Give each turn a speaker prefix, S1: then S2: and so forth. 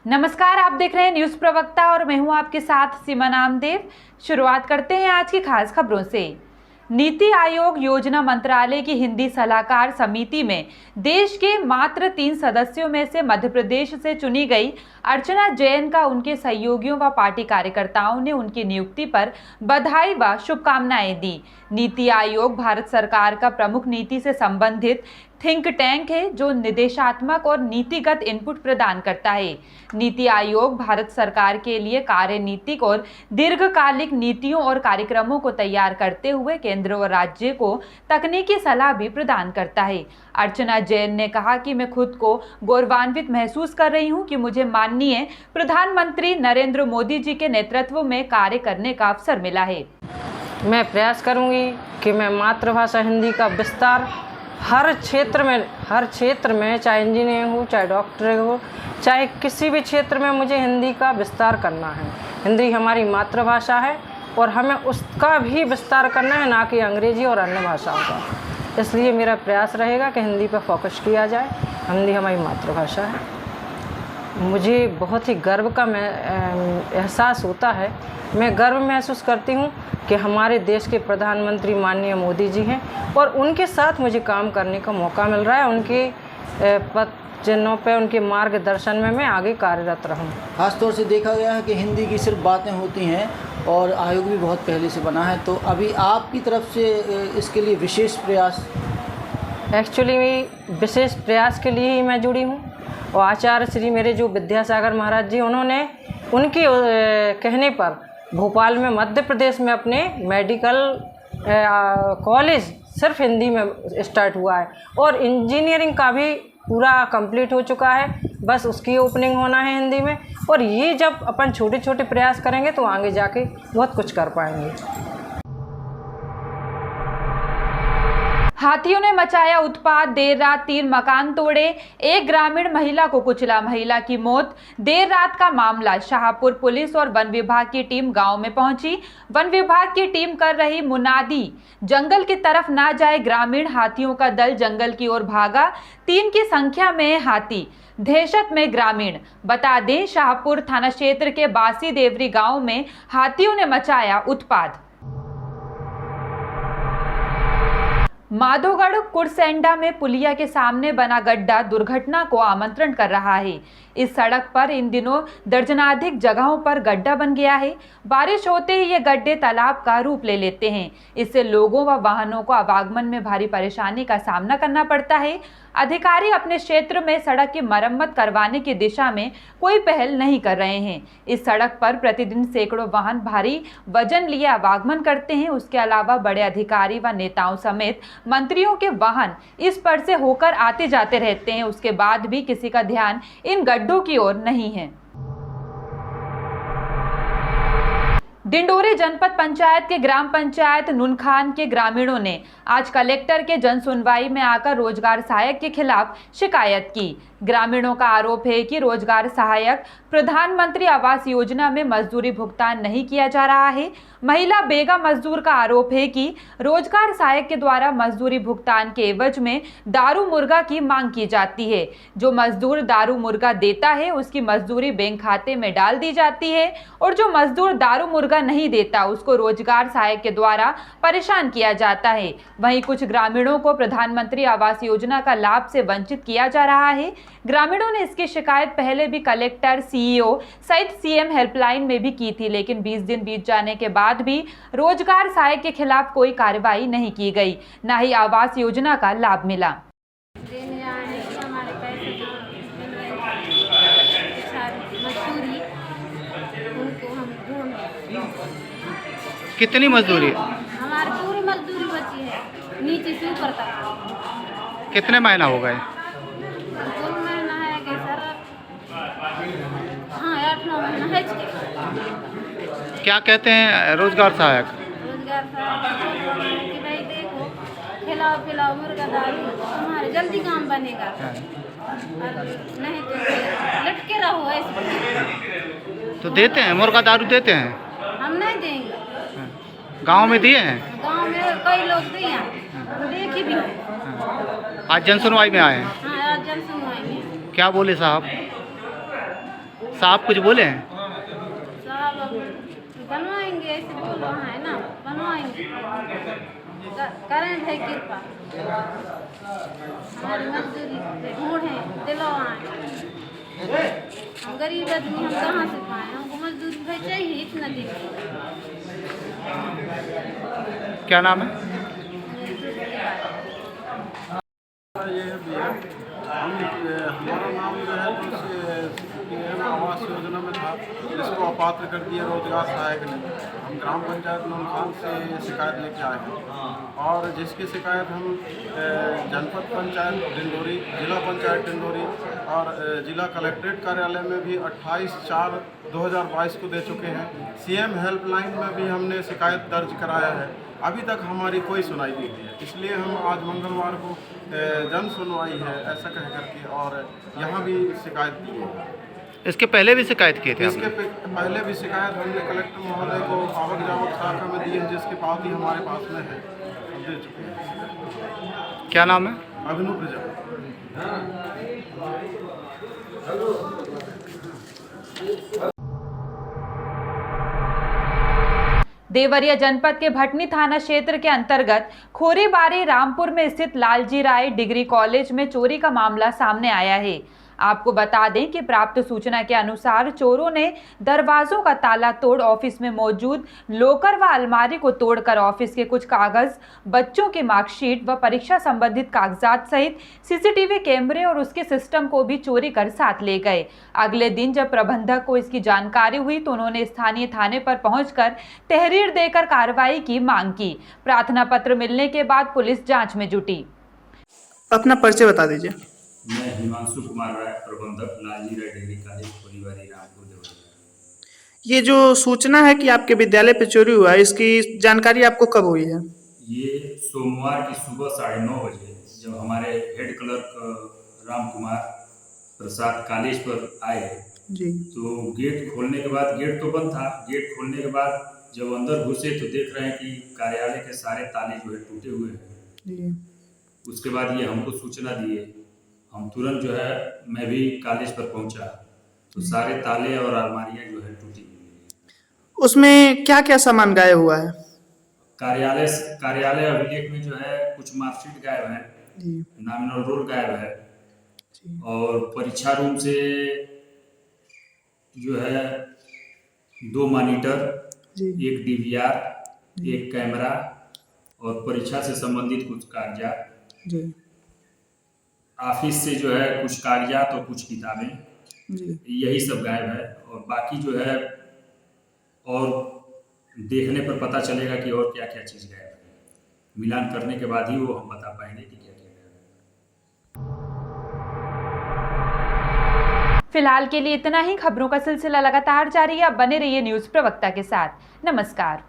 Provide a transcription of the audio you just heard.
S1: नमस्कार, आप देख रहे हैं न्यूज प्रवक्ता और मैं हूं आपके साथ सीमा नामदेव। शुरुआत करते हैं आज की खास खबरों से। नीति आयोग योजना मंत्रालय की हिंदी सलाहकार समिति में देश के मात्र 3 सदस्यों में से मध्य प्रदेश से चुनी गई अर्चना जैन का उनके सहयोगियों व पार्टी कार्यकर्ताओं ने उनकी नियुक्ति पर बधाई व शुभकामनाएं दी। नीति आयोग भारत सरकार का प्रमुख नीति से संबंधित थिंक टैंक है जो निर्देशात्मक और नीतिगत इनपुट प्रदान करता है। नीति आयोग भारत सरकार के लिए कार्यनीतिक और दीर्घकालिक नीतियों और कार्यक्रमों को तैयार करते हुए केंद्र और राज्य को तकनीकी सलाह भी प्रदान करता है। अर्चना जैन ने कहा कि मैं खुद को गौरवान्वित महसूस कर रही हूं कि मुझे माननीय प्रधानमंत्री नरेंद्र मोदी जी के नेतृत्व में कार्य करने का अवसर मिला है।
S2: मैं प्रयास करूंगी कि मैं मातृभाषा हिंदी का विस्तार हर क्षेत्र में चाहे इंजीनियर हो, चाहे डॉक्टर हो, चाहे किसी भी क्षेत्र में मुझे हिंदी का विस्तार करना है। हिंदी हमारी मातृभाषा है और हमें उसका भी विस्तार करना है, ना कि अंग्रेजी और अन्य भाषाओं का। इसलिए मेरा प्रयास रहेगा कि हिंदी पर फोकस किया जाए। हिंदी हमारी मातृभाषा है। मुझे बहुत ही गर्व का एहसास होता है। मैं गर्व महसूस करती हूँ कि हमारे देश के प्रधानमंत्री माननीय मोदी जी हैं और उनके साथ मुझे काम करने का मौका मिल रहा है। उनके पद चिन्हों पे, उनके मार्गदर्शन में मैं आगे कार्यरत रहूँ।
S3: खासतौर से देखा गया है कि हिंदी की सिर्फ बातें होती हैं और आयोग भी बहुत पहले से बना है, तो अभी आपकी तरफ से इसके लिए विशेष प्रयास?
S2: एक्चुअली विशेष प्रयास के लिए ही मैं जुड़ी हूँ और आचार्य श्री मेरे जो विद्यासागर महाराज जी, उन्होंने उनके कहने पर भोपाल में मध्य प्रदेश में अपने मेडिकल कॉलेज सिर्फ हिंदी में स्टार्ट हुआ है और इंजीनियरिंग का भी पूरा कंप्लीट हो चुका है। बस उसकी ओपनिंग होना है हिंदी में। और ये जब अपन छोटे छोटे प्रयास करेंगे तो आगे जाके बहुत कुछ कर पाएंगे।
S1: हाथियों ने मचाया उत्पात, देर रात 3 मकान तोड़े, एक ग्रामीण महिला को कुचला, महिला की मौत। देर रात का मामला। शाहपुर पुलिस और वन विभाग की टीम गांव में पहुंची। वन विभाग की टीम कर रही मुनादी, जंगल की तरफ ना जाए ग्रामीण। हाथियों का दल जंगल की ओर भागा। 3 की संख्या में हाथी, दहशत में ग्रामीण। बता दें, शाहपुर थाना क्षेत्र के बासी देवरी गांव में हाथियों ने मचाया उत्पात। माधोगढ़ कुरसेंडा में पुलिया के सामने बना गड्ढा दुर्घटना को आमंत्रण कर रहा है। इस सड़क पर इन दिनों दर्जनाधिक जगहों पर गड्ढा बन गया है। बारिश होते ही ये गड्ढे तालाब का रूप ले लेते हैं। इससे लोगों व वाहनों को आवागमन में भारी परेशानी का सामना करना पड़ता है। अधिकारी अपने क्षेत्र में सड़क की मरम्मत करवाने की दिशा में कोई पहल नहीं कर रहे हैं। इस सड़क पर प्रतिदिन सैकड़ों वाहन भारी वजन लिए आवागमन करते हैं। उसके अलावा बड़े अधिकारी व नेताओं समेत मंत्रियों के वाहन इस पर से होकर आते जाते रहते हैं। उसके बाद भी किसी का ध्यान इन गड्ढों की ओर नहीं है। डिंडोरी जनपद पंचायत के ग्राम पंचायत नुनखान के ग्रामीणों ने आज कलेक्टर के जन सुनवाई में आकर रोजगार सहायक के खिलाफ शिकायत की। ग्रामीणों का आरोप है कि रोजगार सहायक प्रधानमंत्री आवास योजना में मजदूरी भुगतान नहीं किया जा रहा है। महिला बेगा मजदूर का आरोप है कि रोजगार सहायक के द्वारा मजदूरी भुगतान के एवज में दारू मुर्गा की मांग की जाती है। जो मजदूर दारू मुर्गा देता है उसकी मजदूरी बैंक खाते में डाल दी जाती है और जो मजदूर दारू मुर्गा नहीं देता उसको रोजगार सहायक के द्वारा परेशान किया जाता है। वहीं कुछ ग्रामीणों को प्रधानमंत्री आवास योजना का लाभ से वंचित किया जा रहा है। ग्रामीणों ने इसकी शिकायत पहले भी कलेक्टर, सीईओ सहित सीएम हेल्पलाइन में भी की थी, लेकिन 20 दिन बीत जाने के बाद भी रोजगार सहायक के खिलाफ कोई कार्रवाई नहीं की गई, न ही आवास योजना का लाभ मिला।
S4: कितनी मजदूरी?
S5: हमारी पूरी मजदूरी बची है, नीचे से ऊपर तक।
S4: कितने महीना हो गए?
S5: 2 महीना है कि सर? हाँ, 8-9 महीना है।
S4: क्या कहते हैं रोजगार सहायक?
S5: रोजगार सहायक कि भाई देखो, खिलाओ पिलाओ मुर्गा दारू, तुम्हारे जल्दी काम बनेगा, और नहीं तो लटके रहो ऐसे।
S4: तो देते हैं, मुर्गा दारू देते हैं?
S5: हम नहीं देंगे।
S4: गांव में दिए हैं?
S5: गांव में कई लोग दिए हैं, देखी भी।
S4: आज जन सुनवाई में आए हैं?
S5: हाँ, आज जन सुनवाई में।
S4: क्या बोले साहब? साहब कुछ बोले हैं?
S5: साहब अब बनवाएंगे, ऐसे बोलो है ना, बनवाएंगे, करें भाई कृपा, हमारी मजदूरी से ढूंढें, दिलवाएं। हम गरीब आदमी, हम कहाँ से पाएं, हमको मजदूरी भाई चाहिए इतना दिन की।
S4: क्या नाम है?
S6: ये है भैया, हमारा नाम जो है पीएम आवास योजना में था, जिसको अपात्र कर दिया रोजगार सहायक ने। हम ग्राम पंचायत नूनखान से शिकायत लेके आए हैं और जिसकी शिकायत हम जनपद पंचायत डिंडोरी, जिला पंचायत डिंडोरी और जिला कलेक्ट्रेट कार्यालय में भी 28/4/2022 को दे चुके हैं। सीएम हेल्पलाइन में भी हमने शिकायत दर्ज कराया है। अभी तक हमारी कोई सुनाई नहीं हुई है, इसलिए हम आज मंगलवार को जन सुनवाई है ऐसा कह करके और यहाँ भी शिकायत दी है।
S4: इसके पहले भी शिकायत किए थे
S6: इसके
S4: आपने?
S6: पहले भी शिकायत हमने कलेक्टर महोदय को आवक जावक शाखा में दी है, जिसकी पावती हमारे पास में है, हम दे चुके हैं।
S4: क्या नाम है?
S6: अभिनव प्रजापति।
S1: देवरिया जनपद के भटनी थाना क्षेत्र के अंतर्गत खोरीबारी रामपुर में स्थित लालजी राय डिग्री कॉलेज में चोरी का मामला सामने आया है। आपको बता दें कि प्राप्त सूचना के अनुसार चोरों ने दरवाजों का ताला तोड़ ऑफिस में मौजूद लॉकर व अलमारी को तोड़कर ऑफिस के कुछ कागज, बच्चों की मार्कशीट व परीक्षा संबंधित कागजात सहित सीसीटीवी कैमरे और उसके सिस्टम को भी चोरी कर साथ ले गए। अगले दिन जब प्रबंधक को इसकी जानकारी हुई तो उन्होंने स्थानीय थाने पर पहुंचकर तहरीर देकर कार्रवाई की मांग की। प्रार्थना पत्र मिलने के बाद पुलिस जांच में जुटी।
S7: अपना परिचय बता दीजिए।
S8: मैं हिमांशु कुमार राय, प्रबंधक लालजी राय डिग्री कॉलेज खोरीबारी रामपुर देवरिया।
S7: ये जो सूचना है कि आपके विद्यालय पे चोरी हुआ है, इसकी जानकारी आपको कब हुई है?
S8: ये सोमवार की सुबह 9:30 बजे जब हमारे head clerk Ram Kumar Prasad college पर आए
S7: जी।
S8: तो गेट खोलने के बाद, गेट तो बंद था, गेट खोलने के बाद जब अंदर घुसे तो देख रहे हैं कि कार्यालय के सारे ताले जो है टूटे हुए हैं।
S7: जी।
S8: उसके बाद ये हमको सूचना दिए, हम तुरंत जो है मैं भी कॉलेज पर पहुंचा तो सारे ताले और अलमारियां जो है टूटी हुई है।
S7: उसमें क्या क्या सामान गायब हुआ है?
S8: कार्यालय अभिलेख में जो है कुछ मार्कशीट गायब है, नॉमिनल रोल गायब है और परीक्षा रूम से जो है 2 मॉनिटर, एक डीवीआर, एक कैमरा और परीक्षा से संबंधित कुछ कागजात, ऑफिस से जो है कुछ कागजात और कुछ किताबें, यही सब गायब है। और बाकी जो है और देखने पर पता चलेगा कि और क्या क्या चीज़ गायब है। मिलान करने के बाद ही वो हम बता पाएंगे कि क्या क्या गायब है।
S1: फिलहाल के लिए इतना ही। खबरों का सिलसिला लगातार जारी है। अब बने रहिए न्यूज़ प्रवक्ता के साथ। नमस्कार।